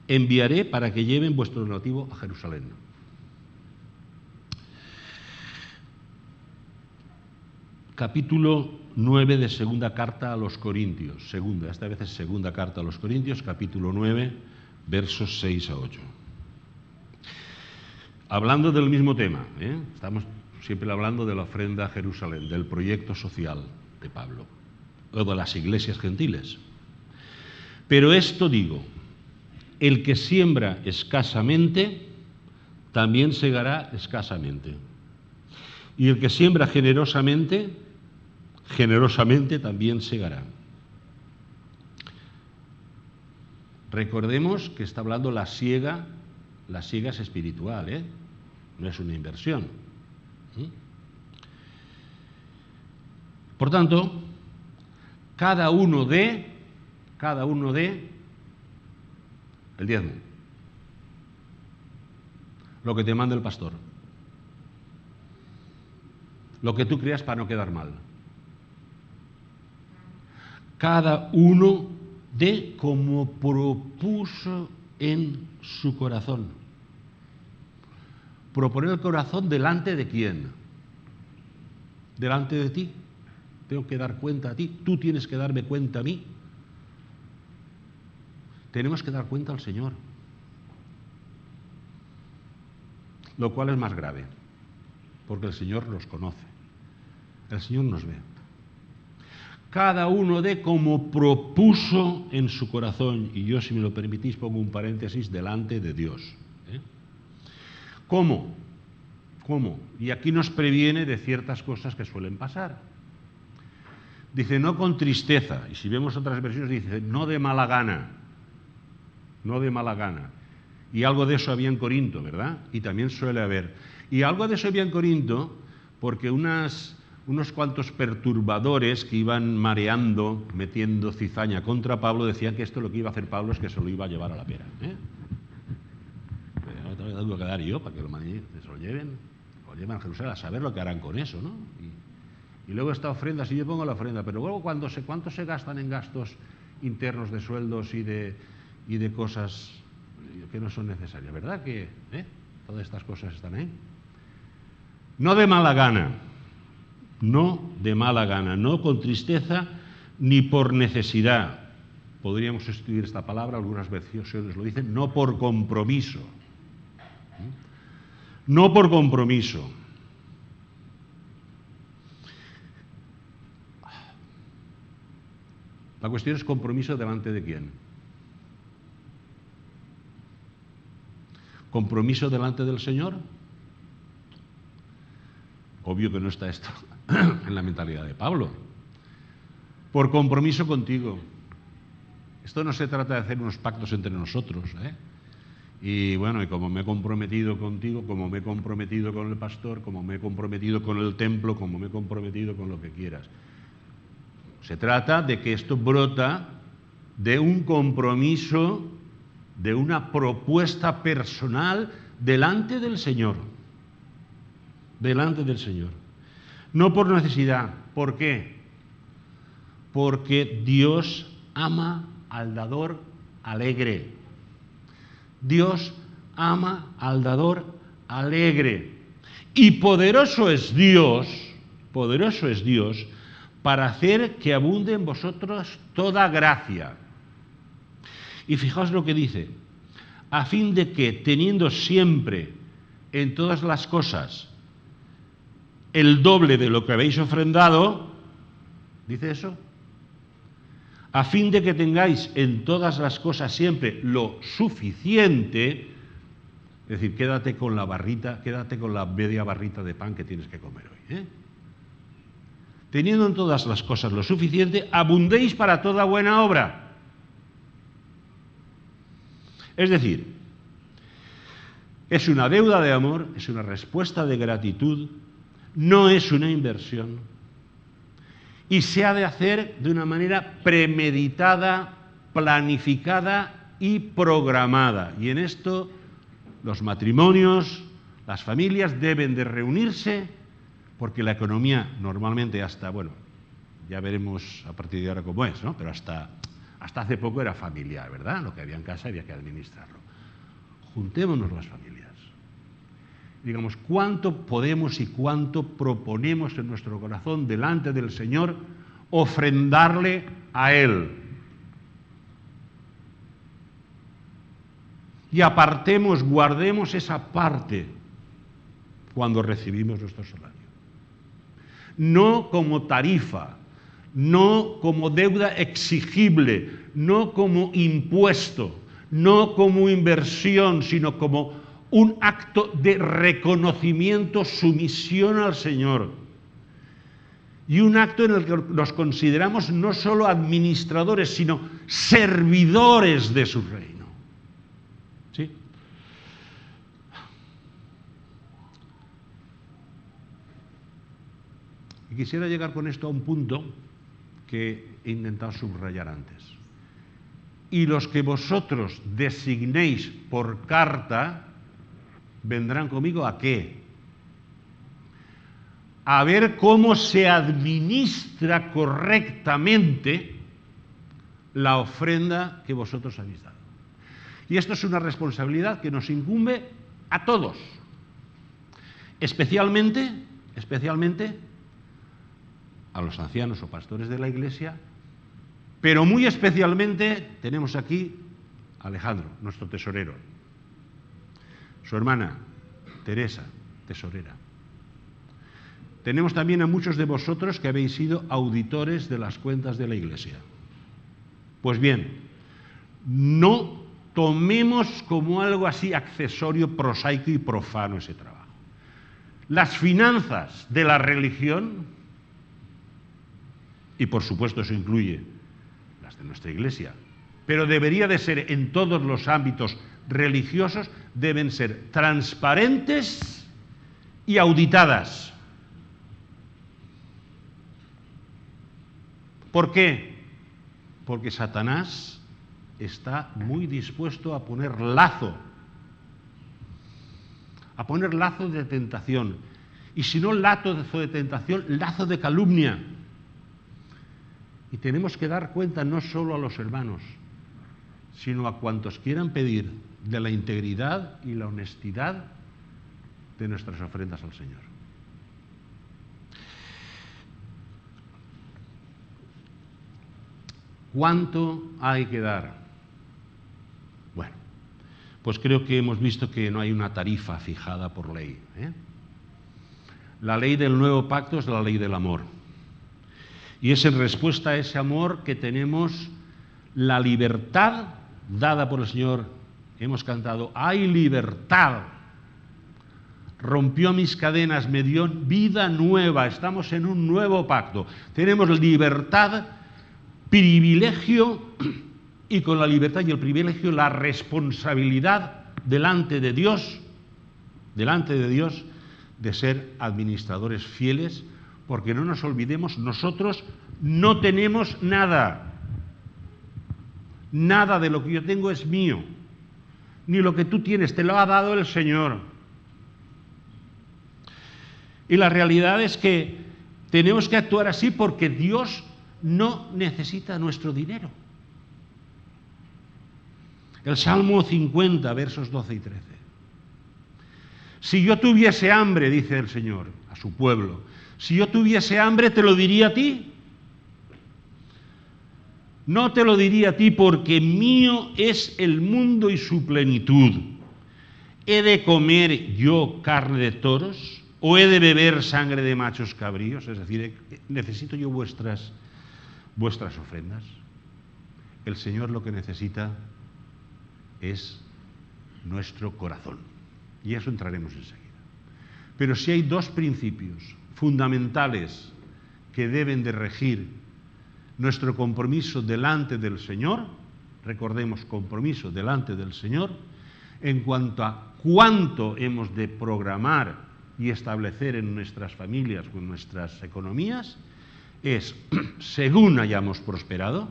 enviaré para que lleven vuestro donativo a Jerusalén. Capítulo 9 de segunda carta a los Corintios. Esta vez es segunda carta a los Corintios, capítulo 9, versos 6 a 8. Hablando del mismo tema, ¿eh? Estamos siempre hablando de la ofrenda a Jerusalén, del proyecto social de Pablo, o de las iglesias gentiles. Pero esto digo, el que siembra escasamente, también segará escasamente. Y el que siembra generosamente, generosamente también segará. Recordemos que está hablando la siega es espiritual, ¿eh? No es una inversión. Por tanto, cada uno de el diezmo, lo que te manda el pastor, lo que tú creas para no quedar mal. Cada uno de como propuso en su corazón. Proponer el corazón delante de quién? Delante de ti. Tengo que dar cuenta a ti. Tú tienes que darme cuenta a mí. Tenemos que dar cuenta al Señor. Lo cual es más grave, porque el Señor nos conoce. El Señor nos ve. Cada uno de como propuso en su corazón, y yo, si me lo permitís, pongo un paréntesis, delante de Dios. ¿Eh? ¿Cómo? ¿Cómo? Y aquí nos previene de ciertas cosas que suelen pasar. Dice, no con tristeza, y si vemos otras versiones dice, no de mala gana, no de mala gana. Y algo de eso había en Corinto, ¿verdad? Y también suele haber. Y algo de eso había en Corinto porque unos cuantos perturbadores que iban mareando, metiendo cizaña contra Pablo, decían que esto lo que iba a hacer Pablo es que se lo iba a llevar a la pera. Otra vez tengo que dar yo para que se lo lleven a Jerusalén, a saber lo que harán con eso, ¿no? Y luego esta ofrenda, si yo pongo la ofrenda, pero luego ¿cuánto se gastan en gastos internos de sueldos y y de cosas que no son necesarias. ¿Verdad que todas estas cosas están ahí? No de mala gana, no de mala gana, no con tristeza ni por necesidad. Podríamos escribir esta palabra, algunas versiones lo dicen, no por compromiso. No por compromiso. La cuestión es compromiso delante de quién. ¿Compromiso delante del Señor? Obvio que no está esto en la mentalidad de Pablo. Por compromiso contigo. Esto no se trata de hacer unos pactos entre nosotros, Y bueno, y como me he comprometido contigo, como me he comprometido con el pastor, como me he comprometido con el templo, como me he comprometido con lo que quieras. Se trata de que esto brota de un compromiso, de una propuesta personal delante del Señor. Delante del Señor. No por necesidad. ¿Por qué? Porque Dios ama al dador alegre. Dios ama al dador alegre. Y poderoso es Dios para hacer que abunde en vosotros toda gracia. Y fijaos lo que dice, a fin de que, teniendo siempre en todas las cosas el doble de lo que habéis ofrendado, ¿dice eso? A fin de que tengáis en todas las cosas siempre lo suficiente, es decir, quédate con la barrita, quédate con la media barrita de pan que tienes que comer hoy, Teniendo en todas las cosas lo suficiente, abundéis para toda buena obra. Es decir, es una deuda de amor, es una respuesta de gratitud, no es una inversión, y se ha de hacer de una manera premeditada, planificada y programada. Y en esto los matrimonios, las familias deben de reunirse, porque la economía normalmente hasta, bueno, ya veremos a partir de ahora cómo es, ¿no? Pero hasta hace poco era familiar, ¿verdad? Lo que había en casa había que administrarlo. Juntémonos las familias. Digamos, cuánto podemos y cuánto proponemos en nuestro corazón delante del Señor ofrendarle a Él. Y apartemos, guardemos esa parte cuando recibimos nuestro salario. No como tarifa, no como deuda exigible, no como impuesto, no como inversión, sino como un acto de reconocimiento, sumisión al Señor. Y un acto en el que nos consideramos no solo administradores, sino servidores de su reino. ¿Sí? Y quisiera llegar con esto a un punto que he intentado subrayar antes. Y los que vosotros designéis por carta, vendrán conmigo ¿a qué? A ver cómo se administra correctamente la ofrenda que vosotros habéis dado. Y esto es una responsabilidad que nos incumbe a todos, especialmente a los ancianos o pastores de la Iglesia, pero muy especialmente tenemos aquí a Alejandro, nuestro tesorero, su hermana Teresa, tesorera. Tenemos también a muchos de vosotros que habéis sido auditores de las cuentas de la Iglesia. Pues bien, no tomemos como algo así accesorio, prosaico y profano ese trabajo. Las finanzas de la religión, y por supuesto eso incluye las de nuestra Iglesia, pero debería de ser en todos los ámbitos religiosos, deben ser transparentes y auditadas. ¿Por qué? Porque Satanás está muy dispuesto a poner lazo de tentación. Y si no lazo de tentación, lazo de calumnia. Y tenemos que dar cuenta no solo a los hermanos, sino a cuantos quieran pedir de la integridad y la honestidad de nuestras ofrendas al Señor. ¿Cuánto hay que dar? Bueno, pues creo que hemos visto que no hay una tarifa fijada por ley, ¿eh? La ley del nuevo pacto es la ley del amor. Y es en respuesta a ese amor que tenemos la libertad dada por el Señor. Hemos cantado, hay libertad. Rompió mis cadenas, me dio vida nueva. Estamos en un nuevo pacto. Tenemos libertad, privilegio, y con la libertad y el privilegio la responsabilidad delante de Dios de ser administradores fieles, porque no nos olvidemos, nosotros no tenemos nada. Nada de lo que yo tengo es mío, ni lo que tú tienes, te lo ha dado el Señor. Y la realidad es que tenemos que actuar así porque Dios no necesita nuestro dinero. El Salmo 50, versos 12 y 13. Si yo tuviese hambre, dice el Señor a su pueblo, si yo tuviese hambre, te lo diría a ti. No te lo diría a ti porque mío es el mundo y su plenitud. ¿He de comer yo carne de toros o he de beber sangre de machos cabríos? Es decir, necesito yo vuestras ofrendas. El Señor lo que necesita es nuestro corazón. Y a eso entraremos enseguida. Pero si hay dos principios fundamentales que deben de regir nuestro compromiso delante del Señor, recordemos, compromiso delante del Señor, en cuanto a cuánto hemos de programar y establecer en nuestras familias o en nuestras economías, es según hayamos prosperado,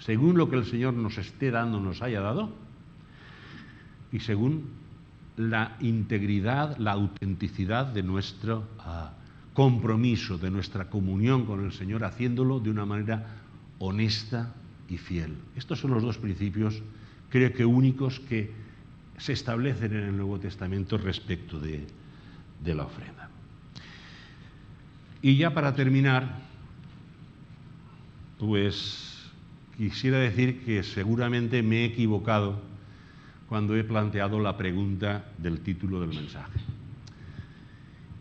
según lo que el Señor nos esté dando, nos haya dado, y según la integridad, la autenticidad de nuestro compromiso, de nuestra comunión con el Señor, haciéndolo de una manera honesta y fiel. Estos son los dos principios, creo que únicos, que se establecen en el Nuevo Testamento respecto de la ofrenda. Y ya para terminar, pues quisiera decir que seguramente me he equivocado cuando he planteado la pregunta del título del mensaje.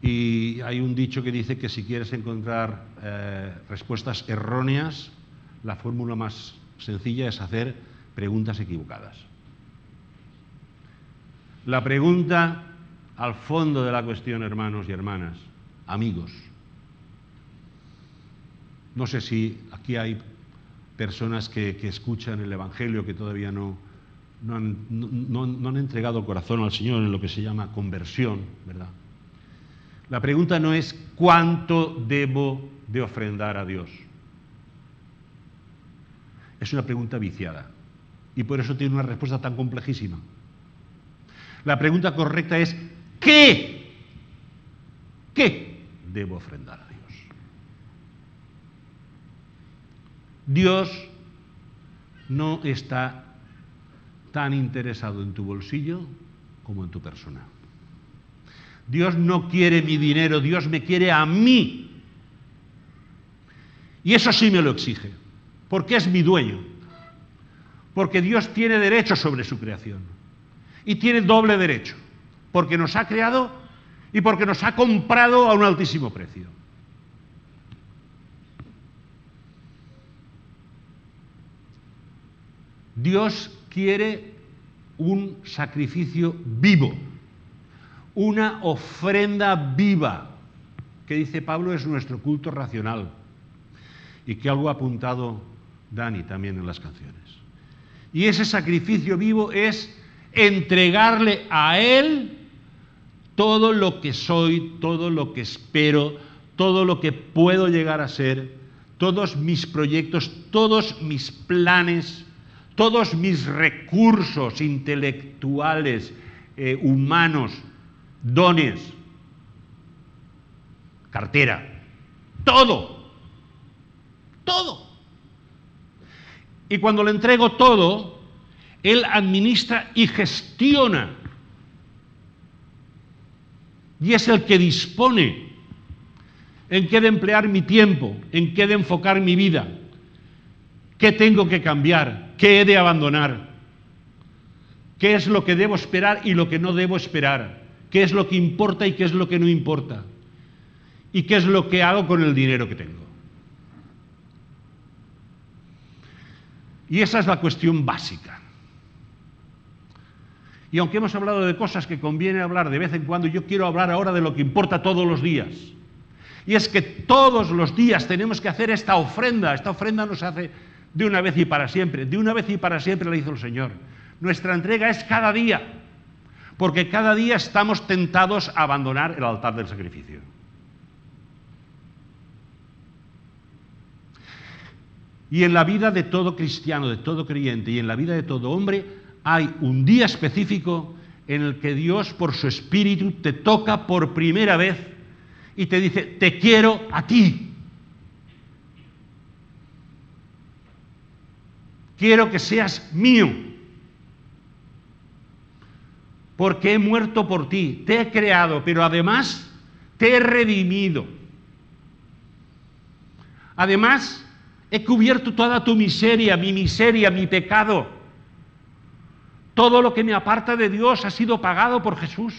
Y hay un dicho que dice que si quieres encontrar respuestas erróneas, la fórmula más sencilla es hacer preguntas equivocadas. La pregunta al fondo de la cuestión, hermanos y hermanas, amigos. No sé si aquí hay personas que escuchan el Evangelio que todavía no han entregado el corazón al Señor en lo que se llama conversión, ¿verdad? La pregunta no es cuánto debo de ofrendar a Dios. Es una pregunta viciada y por eso tiene una respuesta tan complejísima. La pregunta correcta es ¿qué debo ofrendar a Dios? Dios no está tan interesado en tu bolsillo como en tu persona. Dios no quiere mi dinero, Dios me quiere a mí. Y eso sí me lo exige, porque es mi dueño. Porque Dios tiene derecho sobre su creación. Y tiene doble derecho, porque nos ha creado y porque nos ha comprado a un altísimo precio. Dios quiere un sacrificio vivo, una ofrenda viva, que dice Pablo es nuestro culto racional, y que algo ha apuntado Dani también en las canciones. Y ese sacrificio vivo es entregarle a Él todo lo que soy, todo lo que espero, todo lo que puedo llegar a ser, todos mis proyectos, todos mis planes, todos mis recursos intelectuales, humanos, dones, cartera, todo. Y cuando le entrego todo, Él administra y gestiona. Y es el que dispone en qué de emplear mi tiempo, en qué de enfocar mi vida, qué tengo que cambiar, qué he de abandonar, qué es lo que debo esperar y lo que no debo esperar, qué es lo que importa y qué es lo que no importa, y qué es lo que hago con el dinero que tengo. Y esa es la cuestión básica. Y aunque hemos hablado de cosas que conviene hablar de vez en cuando, yo quiero hablar ahora de lo que importa todos los días. Y es que todos los días tenemos que hacer esta ofrenda. Esta ofrenda no se hace de una vez y para siempre. De una vez y para siempre la hizo el Señor. Nuestra entrega es cada día, porque cada día estamos tentados a abandonar el altar del sacrificio. Y en la vida de todo cristiano, de todo creyente, y en la vida de todo hombre, hay un día específico en el que Dios, por su Espíritu, te toca por primera vez y te dice, te quiero a ti. Quiero que seas mío, porque he muerto por ti, te he creado, pero además te he redimido. Además, he cubierto toda tu miseria, mi pecado. Todo lo que me aparta de Dios ha sido pagado por Jesús.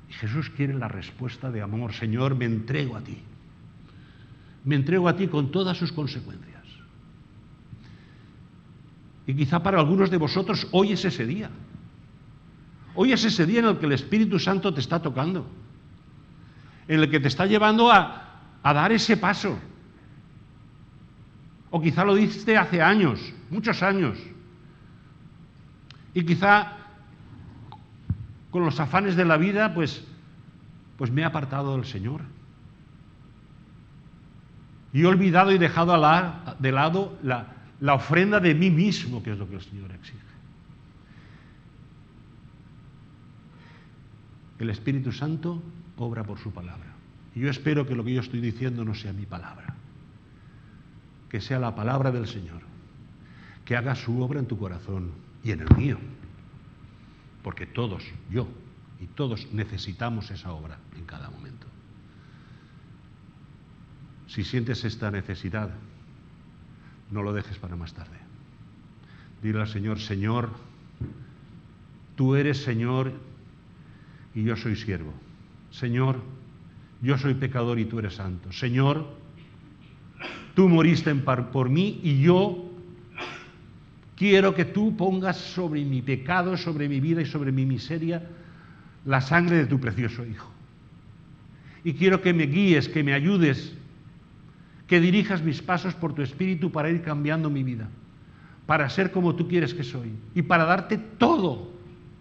Y Jesús quiere la respuesta de amor. Señor, me entrego a ti. Me entrego a ti con todas sus consecuencias. Y quizá para algunos de vosotros hoy es ese día. Hoy es ese día en el que el Espíritu Santo te está tocando. En el que te está llevando a dar ese paso. O quizá lo diste hace años, muchos años. Y quizá con los afanes de la vida, pues me he apartado del Señor. Y he olvidado y dejado de lado la ofrenda de mí mismo, que es lo que el Señor exige. El Espíritu Santo obra por su palabra. Y yo espero que lo que yo estoy diciendo no sea mi palabra, que sea la palabra del Señor, que haga su obra en tu corazón y en el mío, porque todos, yo y todos necesitamos esa obra en cada momento. Si sientes esta necesidad, no lo dejes para más tarde. Dile al Señor, Señor, tú eres Señor y yo soy siervo. Señor, yo soy pecador y tú eres santo. Señor, tú moriste por mí y yo quiero que tú pongas sobre mi pecado, sobre mi vida y sobre mi miseria la sangre de tu precioso Hijo. Y quiero que me guíes, que me ayudes, que dirijas mis pasos por tu Espíritu para ir cambiando mi vida, para ser como tú quieres que soy y para darte todo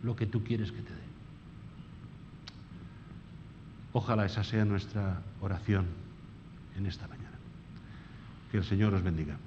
lo que tú quieres que te dé. Ojalá esa sea nuestra oración en esta mañana. Que el Señor os bendiga.